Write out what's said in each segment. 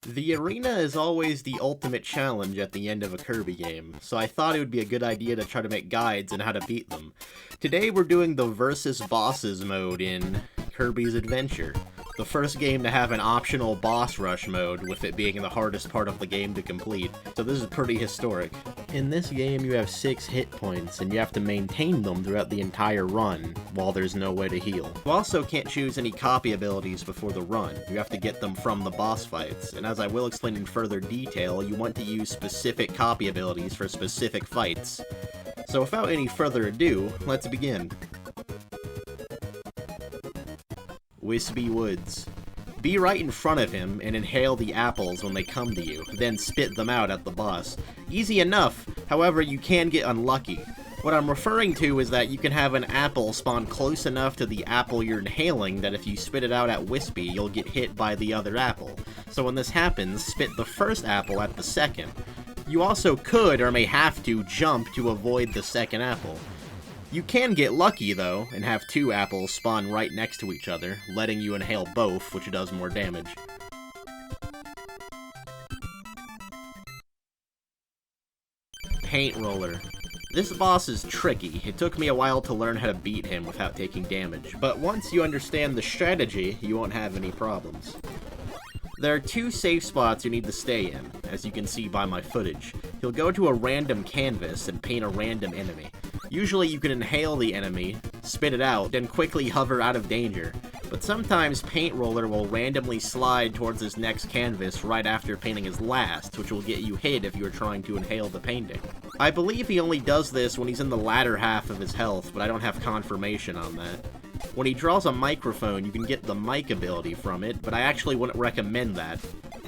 The arena is always the ultimate challenge at the end of a Kirby game, so I thought it would be a good idea to try to make guides on how to beat them. Today we're doing the Versus Bosses mode in Kirby's Adventure, the first game to have an optional boss rush mode, with it being the hardest part of the game to complete, so this is pretty historic. In this game you have 6 hit points, and you have to maintain them throughout the entire run, while there's no way to heal. You also can't choose any copy abilities before the run, you have to get them from the boss fights, and as I will explain in further detail, you want to use specific copy abilities for specific fights. So without any further ado, let's begin. Wispy Woods. Be right in front of him and inhale the apples when they come to you, then spit them out at the boss. Easy enough, however you can get unlucky. What I'm referring to is that you can have an apple spawn close enough to the apple you're inhaling that if you spit it out at Wispy, you'll get hit by the other apple. So when this happens, spit the first apple at the second. You also could, or may have to, jump to avoid the second apple. You can get lucky, though, and have 2 apples spawn right next to each other, letting you inhale both, which does more damage. Paint Roller. This boss is tricky. It took me a while to learn how to beat him without taking damage, but once you understand the strategy, you won't have any problems. There are 2 safe spots you need to stay in, as you can see by my footage. You'll go to a random canvas and paint a random enemy. Usually you can inhale the enemy, spit it out, then quickly hover out of danger. But sometimes Paint Roller will randomly slide towards his next canvas right after painting his last, which will get you hit if you are trying to inhale the painting. I believe he only does this when he's in the latter half of his health, but I don't have confirmation on that. When he draws a microphone, you can get the mic ability from it, but I actually wouldn't recommend that.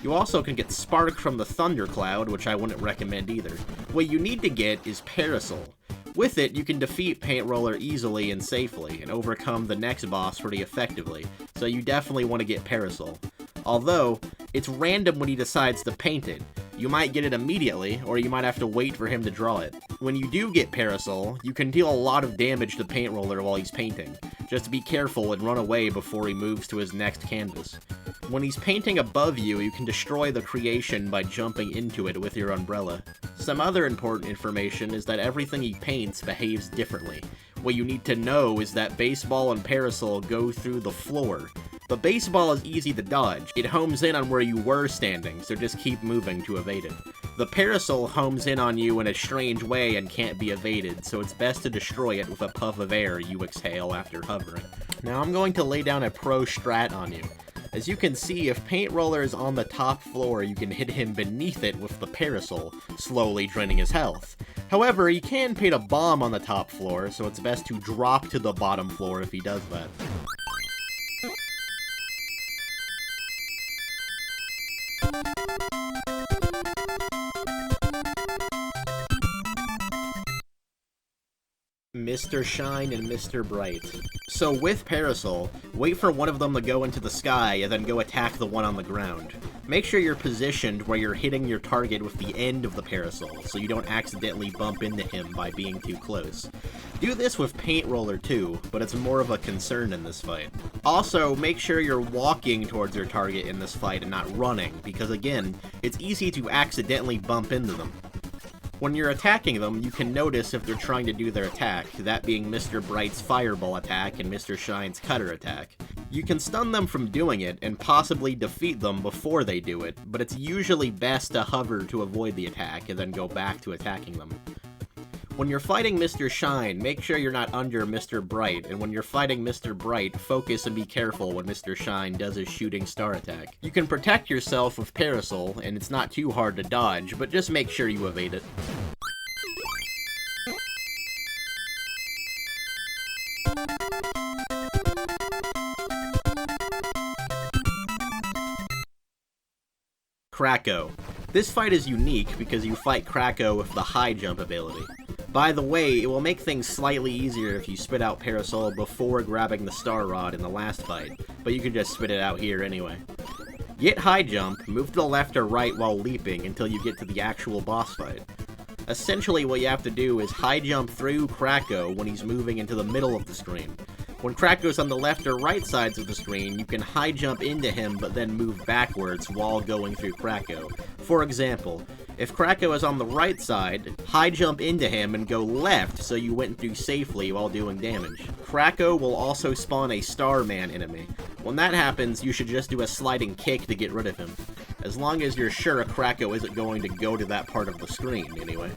You also can get Spark from the Thundercloud, which I wouldn't recommend either. What you need to get is Parasol. With it, you can defeat Paint Roller easily and safely, and overcome the next boss pretty effectively, so you definitely want to get Parasol. Although, it's random when he decides to paint it. You might get it immediately, or you might have to wait for him to draw it. When you do get Parasol, you can deal a lot of damage to Paint Roller while he's painting. Just be careful and run away before he moves to his next canvas. When he's painting above you, you can destroy the creation by jumping into it with your umbrella. Some other important information is that everything he paints behaves differently. What you need to know is that Baseball and Parasol go through the floor. But Baseball is easy to dodge. It homes in on where you were standing, so just keep moving to evade it. The Parasol homes in on you in a strange way and can't be evaded, so it's best to destroy it with a puff of air you exhale after hovering. Now I'm going to lay down a pro strat on you. As you can see, if Paint Roller is on the top floor, you can hit him beneath it with the Parasol, slowly draining his health. However, he can paint a bomb on the top floor, so it's best to drop to the bottom floor if he does that. Mr. Shine and Mr. Bright. So with Parasol, wait for one of them to go into the sky and then go attack the one on the ground. Make sure you're positioned where you're hitting your target with the end of the Parasol, so you don't accidentally bump into him by being too close. Do this with Paint Roller too, but it's more of a concern in this fight. Also, make sure you're walking towards your target in this fight and not running, because again, it's easy to accidentally bump into them. When you're attacking them, you can notice if they're trying to do their attack, that being Mr. Bright's Fireball attack and Mr. Shine's Cutter attack. You can stun them from doing it, and possibly defeat them before they do it, but it's usually best to hover to avoid the attack and then go back to attacking them. When you're fighting Mr. Shine, make sure you're not under Mr. Bright, and when you're fighting Mr. Bright, focus and be careful when Mr. Shine does his shooting star attack. You can protect yourself with Parasol, and it's not too hard to dodge, but just make sure you evade it. Kracko. This fight is unique because you fight Kracko with the high jump ability. By the way, it will make things slightly easier if you spit out Parasol before grabbing the Star Rod in the last fight, but you can just spit it out here anyway. Get high jump, move to the left or right while leaping until you get to the actual boss fight. Essentially what you have to do is high jump through Kracko when he's moving into the middle of the screen. When Krako's on the left or right sides of the screen, you can high jump into him but then move backwards while going through Krako. For example, if Krako is on the right side, high jump into him and go left so you went through safely while doing damage. Krako will also spawn a Starman enemy. When that happens, you should just do a sliding kick to get rid of him. As long as you're sure a Krako isn't going to go to that part of the screen, anyway.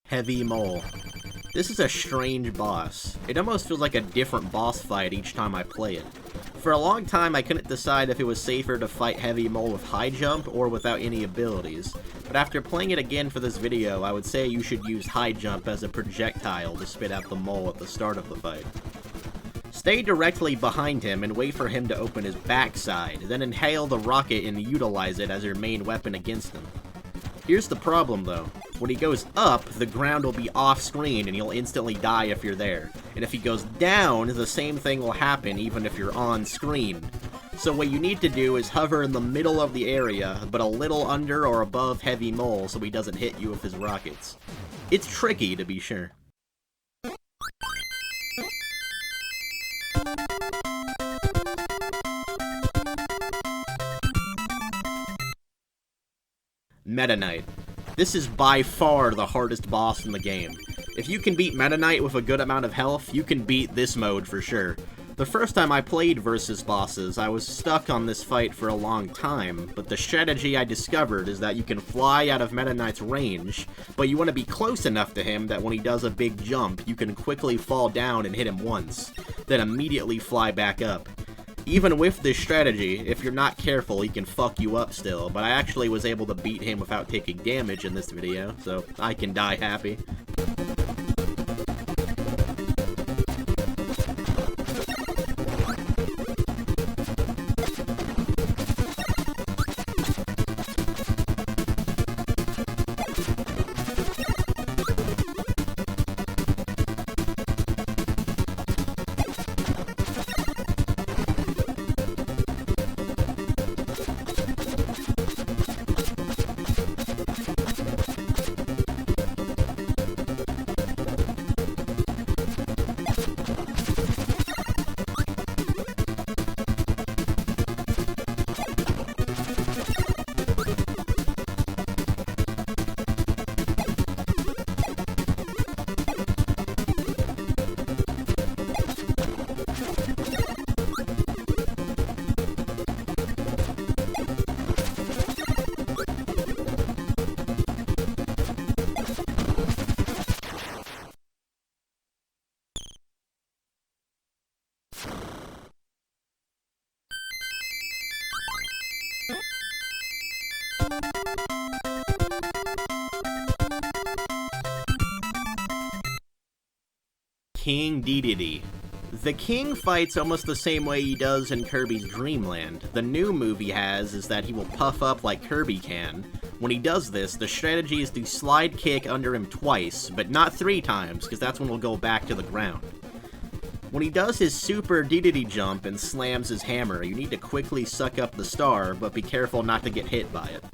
Heavy Mole. This is a strange boss. It almost feels like a different boss fight each time I play it. For a long time I couldn't decide if it was safer to fight Heavy Mole with high jump or without any abilities, but after playing it again for this video, I would say you should use high jump as a projectile to spit out the mole at the start of the fight. Stay directly behind him and wait for him to open his backside, then inhale the rocket and utilize it as your main weapon against him. Here's the problem though. When he goes up, the ground will be off-screen and you'll instantly die if you're there. And if he goes down, the same thing will happen even if you're on-screen. So what you need to do is hover in the middle of the area, but a little under or above Heavy Mole so he doesn't hit you with his rockets. It's tricky, to be sure. Meta Knight. This is by far the hardest boss in the game. If you can beat Meta Knight with a good amount of health, you can beat this mode for sure. The first time I played versus bosses, I was stuck on this fight for a long time, but the strategy I discovered is that you can fly out of Meta Knight's range, but you want to be close enough to him that when he does a big jump, you can quickly fall down and hit him once, then immediately fly back up. Even with this strategy, if you're not careful, he can fuck you up still, but I actually was able to beat him without taking damage in this video, so I can die happy. King Dedede. The king fights almost the same way he does in Kirby's Dream Land. The new move he has is that he will puff up like Kirby can. When he does this, the strategy is to slide kick under him twice, but not 3 times, because that's when he'll go back to the ground. When he does his super Dedede jump and slams his hammer, you need to quickly suck up the star, but be careful not to get hit by it.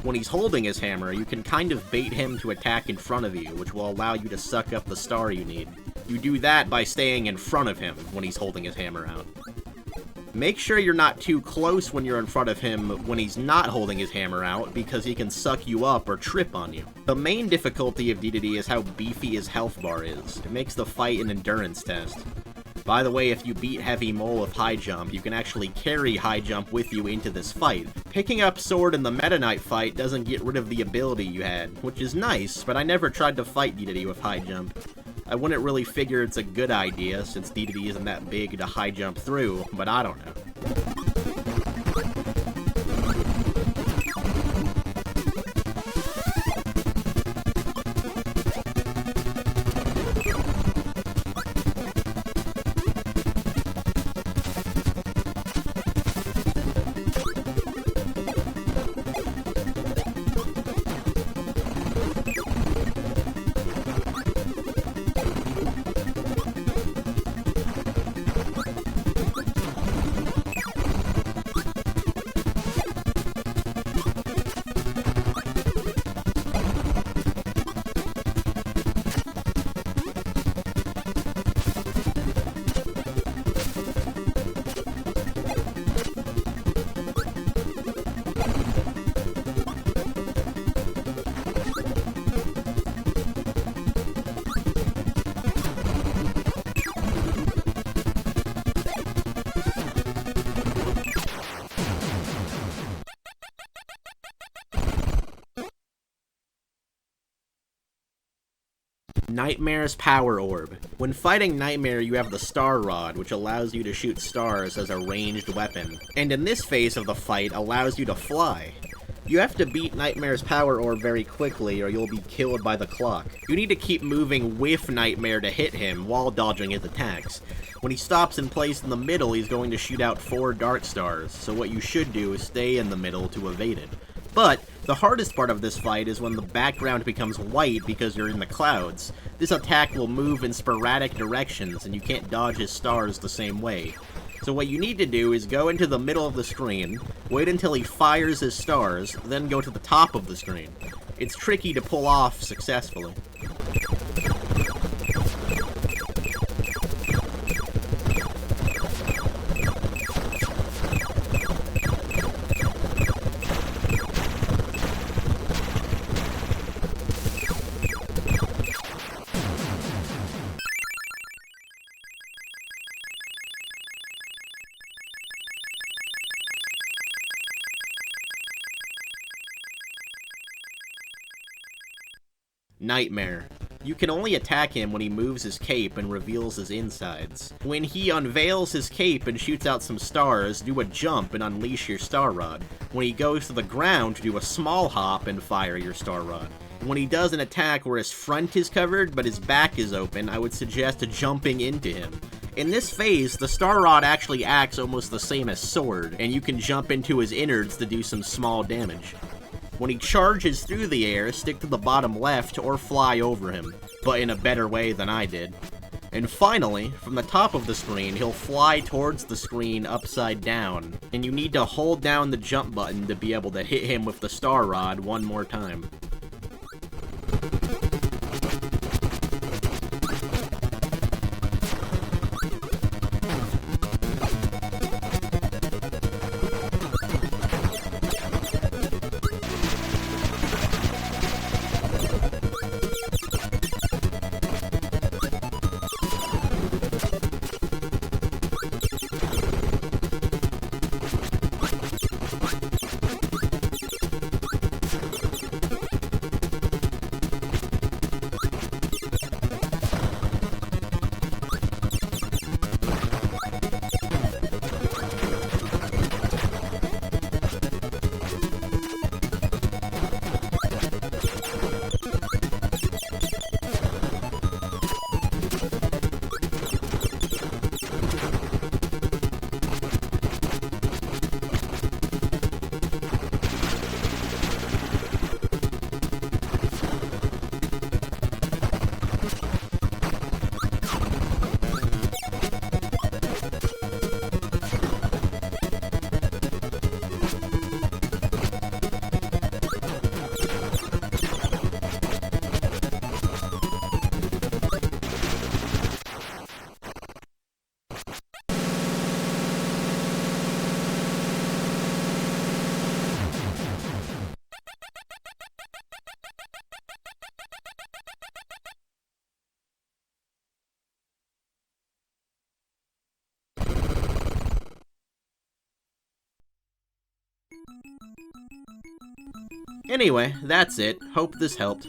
When he's holding his hammer, you can kind of bait him to attack in front of you, which will allow you to suck up the star you need. You do that by staying in front of him when he's holding his hammer out. Make sure you're not too close when you're in front of him when he's not holding his hammer out, because he can suck you up or trip on you. The main difficulty of Dedede is how beefy his health bar is. It makes the fight an endurance test. By the way, if you beat Heavy Mole with high jump, you can actually carry high jump with you into this fight. Picking up sword in the Meta Knight fight doesn't get rid of the ability you had, which is nice, but I never tried to fight Dedede with high jump. I wouldn't really figure it's a good idea, since Dedede isn't that big to high jump through, but I don't know. Nightmare's Power Orb. When fighting Nightmare, you have the Star Rod, which allows you to shoot stars as a ranged weapon, and in this phase of the fight, allows you to fly. You have to beat Nightmare's Power Orb very quickly or you'll be killed by the clock. You need to keep moving with Nightmare to hit him while dodging his attacks. When he stops in place in the middle, he's going to shoot out 4 Dark Stars, so what you should do is stay in the middle to evade it. But the hardest part of this fight is when the background becomes white because you're in the clouds. This attack will move in sporadic directions and you can't dodge his stars the same way. So what you need to do is go into the middle of the screen, wait until he fires his stars, then go to the top of the screen. It's tricky to pull off successfully. Nightmare. You can only attack him when he moves his cape and reveals his insides. When he unveils his cape and shoots out some stars, do a jump and unleash your Star Rod. When he goes to the ground, do a small hop and fire your Star Rod. When he does an attack where his front is covered but his back is open, I would suggest jumping into him. In this phase, the Star Rod actually acts almost the same as Sword, and you can jump into his innards to do some small damage. When he charges through the air, stick to the bottom left or fly over him, but in a better way than I did. And finally, from the top of the screen, he'll fly towards the screen upside down, and you need to hold down the jump button to be able to hit him with the Star Rod one more time. Anyway, that's it. Hope this helped.